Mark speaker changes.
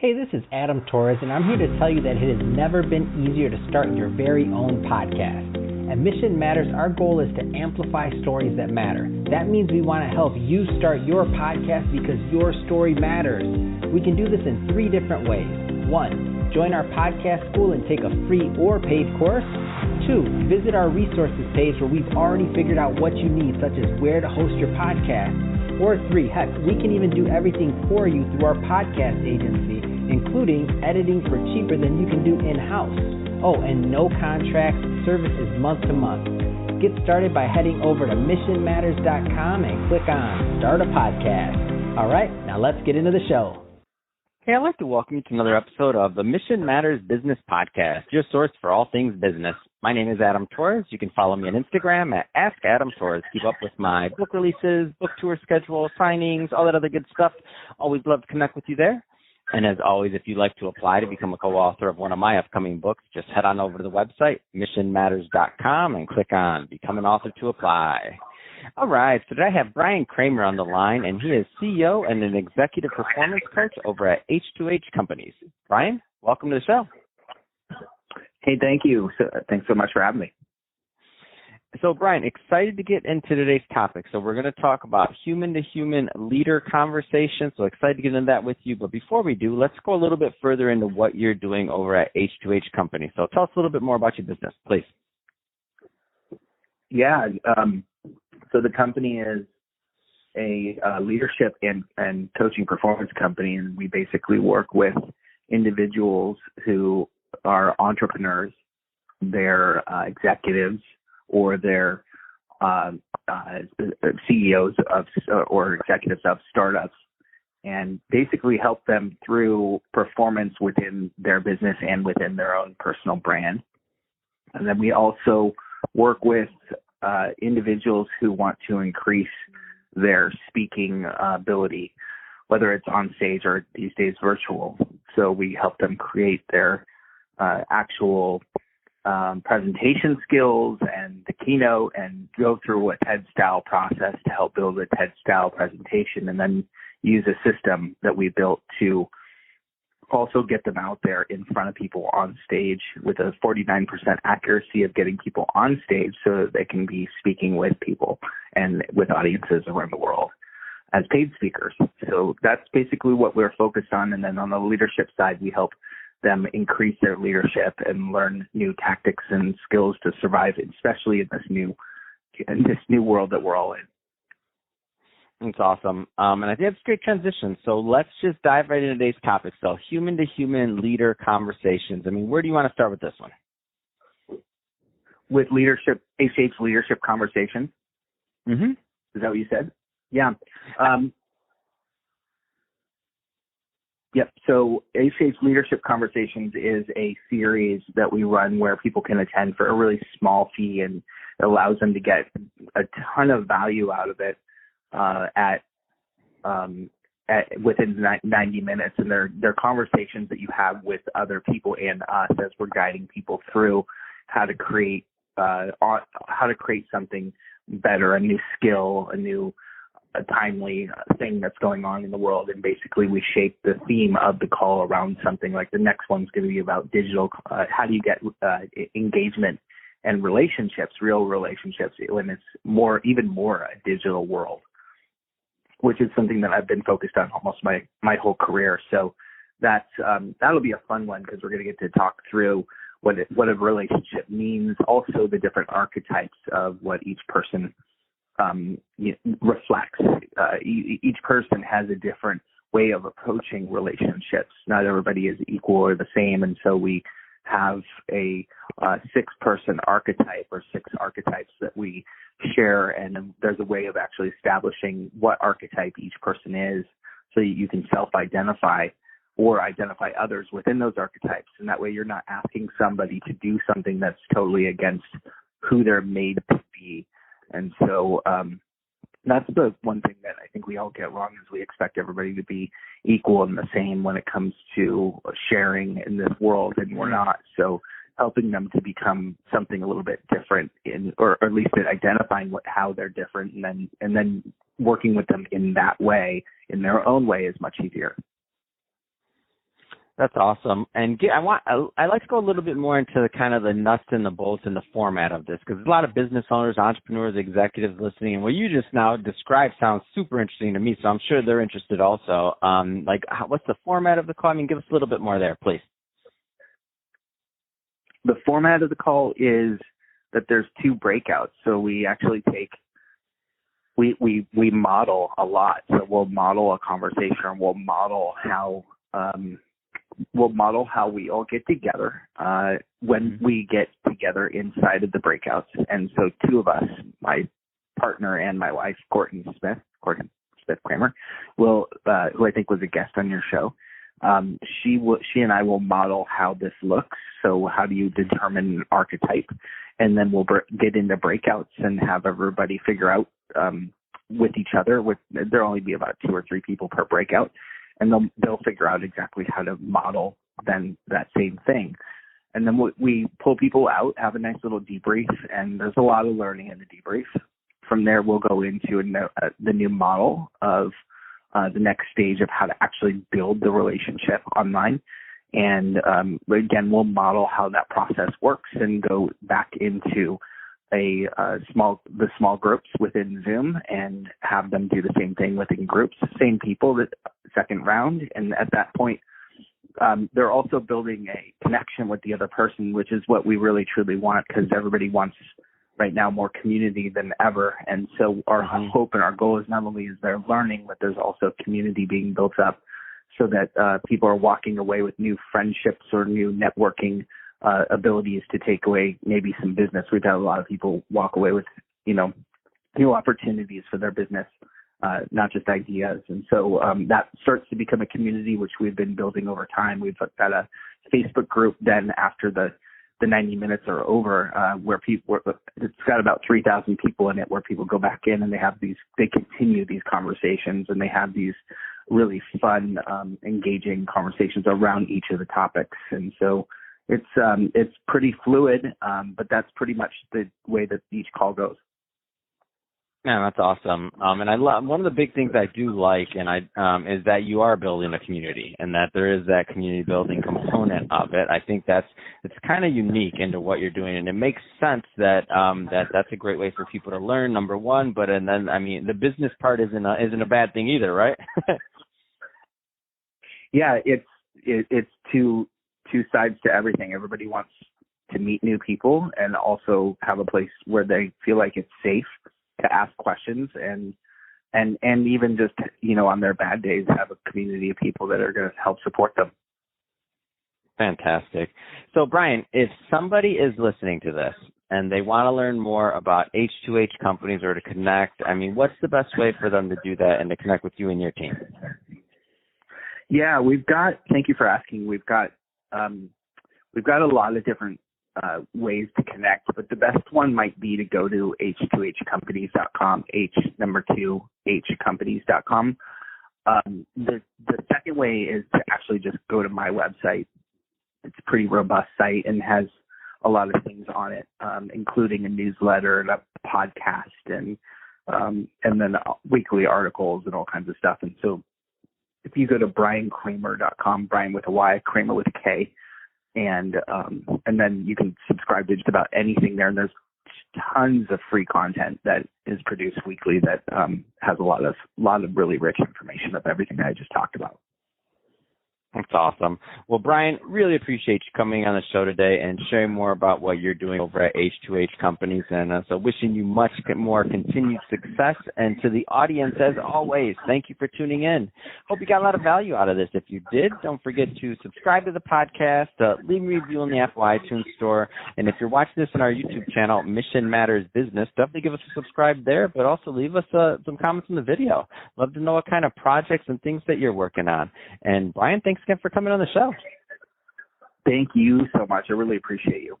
Speaker 1: Hey, this is Adam Torres, and I'm here to tell you that it has never been easier to start your very own podcast. At Mission Matters, our goal is to amplify stories that matter. That means we want to help you start your podcast because your story matters. We can do this in 3 different ways. 1, join our podcast school and take a free or paid course. 2, visit our resources page where we've already figured out what you need, such as where to host your podcast. Or 3, heck, we can even do everything for you through our podcast agency, including editing for cheaper than you can do in-house. Oh, and no contracts, service is month to month. Get started by heading over to missionmatters.com and click on Start a Podcast. All right, now let's get into the show.
Speaker 2: Hey, I'd like to welcome you to another episode of the Mission Matters Business Podcast, your source for all things business. My name is Adam Torres. You can follow me on Instagram at AskAdamTorres. Keep up with my book releases, book tour schedule, signings, all that other good stuff. Always love to connect with you there. And as always, if you'd like to apply to become a co-author of one of my upcoming books, just head on over to the website, missionmatters.com, and click on Become an Author to apply. All right, so today I have Bryan Kramer on the line, and he is CEO and an executive performance coach over at H2H Companies. Bryan, welcome to the show.
Speaker 3: Hey, thank you. Thanks so much for having me.
Speaker 2: So, Bryan, excited to get into today's topic. So we're going to talk about human-to-human leader conversation. So excited to get into that with you. But before we do, let's go a little bit further into what you're doing over at H2H Company. So tell us a little bit more about your business, please.
Speaker 3: Yeah. So the company is a leadership and coaching performance company, and we basically work with individuals who are entrepreneurs, they're executives, or they're CEOs of or executives of startups, and basically help them through performance within their business and within their own personal brand. And then we also work with individuals who want to increase their speaking ability, whether it's on stage or these days virtual. So we help them create their actual presentation skills and the keynote and go through a TED-style process to help build a TED-style presentation, and then use a system that we built to also get them out there in front of people on stage with a 49% accuracy of getting people on stage so that they can be speaking with people and with audiences around the world as paid speakers. So that's basically what we're focused on. And then on the leadership side, we help them increase their leadership and learn new tactics and skills to survive, especially in this new world that we're all in.
Speaker 2: That's awesome. And I think that's a great transition. So let's just dive right into today's topic. So human-to-human leader conversations. I mean, where do you want to start with this one?
Speaker 3: With leadership, H2H leadership conversations.
Speaker 2: Mm-hmm.
Speaker 3: Is that what you said? Yeah. Yep. So H2H Leadership Conversations is a series that we run where people can attend for a really small fee, and it allows them to get a ton of value out of it within 90 minutes. And they're conversations that you have with other people and us as we're guiding people through how to create something better, a new skill, a timely thing that's going on in the world. And basically we shape the theme of the call around something. Like the next one's going to be about digital, how do you get engagement and relationships, real relationships, when it's even more a digital world, which is something that I've been focused on almost my whole career. So that'll be a fun one because we're going to get to talk through what a relationship means, also the different archetypes of what each person reflects. Each person has a different way of approaching relationships. Not everybody is equal or the same, and so we have a 6-person archetype or 6 archetypes that we share, and there's a way of actually establishing what archetype each person is, so you can self-identify or identify others within those archetypes, and that way you're not asking somebody to do something that's totally against who they're made to be. And so that's the one thing that I think we all get wrong, is we expect everybody to be equal and the same when it comes to sharing in this world, and we're not. So helping them to become something a little bit different, or at least identifying how they're different, and then working with them in that way, in their own way, is much easier.
Speaker 2: That's awesome. And I like to go a little bit more into kind of the nuts and the bolts and the format of this, because there's a lot of business owners, entrepreneurs, executives listening, and what you just now described sounds super interesting to me. So I'm sure they're interested also. What's the format of the call? I mean, give us a little bit more there, please.
Speaker 3: The format of the call is that there's 2 breakouts. So we actually we model a lot. So we'll model a conversation, or we'll model how we all get together when we get together inside of the breakouts. And so 2 of us, my partner and my wife, Courtney Smith Kramer, who I think was a guest on your show. She and I will model how this looks. So how do you determine an archetype? And then we'll get into breakouts and have everybody figure out with each other. There'll only be about 2 or 3 people per breakout, and they'll figure out exactly how to model then that same thing. And then we pull people out, have a nice little debrief, and there's a lot of learning in the debrief. From there, we'll go into the new model of the next stage of how to actually build the relationship online. And again, we'll model how that process works and go back into the small groups within Zoom and have them do the same thing within groups, same people, the second round. And at that point, they're also building a connection with the other person, which is what we really truly want, because everybody wants right now more community than ever. And so our hope and our goal is not only is there learning, but there's also community being built up, so that people are walking away with new friendships or new networking abilities to take away maybe some business. We've had a lot of people walk away with, new opportunities for their business, not just ideas. And so that starts to become a community, which we've been building over time. We've got a Facebook group then after the 90 minutes are over, where it's got about 3,000 people in it, where people go back in and they continue these conversations, and they have these really fun, engaging conversations around each of the topics. And so it's pretty fluid, but that's pretty much the way that each call goes.
Speaker 2: Yeah, that's awesome. And I love, one of the big things I do like, is that you are building a community, and that there is that community building component of it. I think it's kind of unique into what you're doing, and it makes sense that that's a great way for people to learn. Number one, and then the business part isn't a bad thing either, right?
Speaker 3: Yeah, it's two sides to everything. Everybody wants to meet new people and also have a place where they feel like it's safe to ask questions, and even just, on their bad days, have a community of people that are going to help support them.
Speaker 2: Fantastic. So Bryan, if somebody is listening to this and they want to learn more about H2H companies or to connect, what's the best way for them to do that and to connect with you and your team?
Speaker 3: Yeah, thank you for asking. We've got a lot of different ways to connect, but the best one might be to go to h2hcompanies.com, hcompanies.com. The second way is to actually just go to my website. It's a pretty robust site and has a lot of things on it, including a newsletter and a podcast and then weekly articles and all kinds of stuff. And so if you go to bryankramer.com, Bryan with a Y, Kramer with a K, and then you can subscribe to just about anything there. And there's tons of free content that is produced weekly that has a lot of really rich information of everything that I just talked about.
Speaker 2: That's awesome. Well, Bryan, really appreciate you coming on the show today and sharing more about what you're doing over at H2H Companies. And so wishing you much more continued success. And to the audience, as always, thank you for tuning in. Hope you got a lot of value out of this. If you did, don't forget to subscribe to the podcast, leave a review in the Apple iTunes store. And if you're watching this on our YouTube channel, Mission Matters Business, definitely give us a subscribe there, but also leave us some comments in the video. Love to know what kind of projects and things that you're working on. And Bryan, thanks again for coming on the show.
Speaker 3: Thank you so much. I really appreciate you.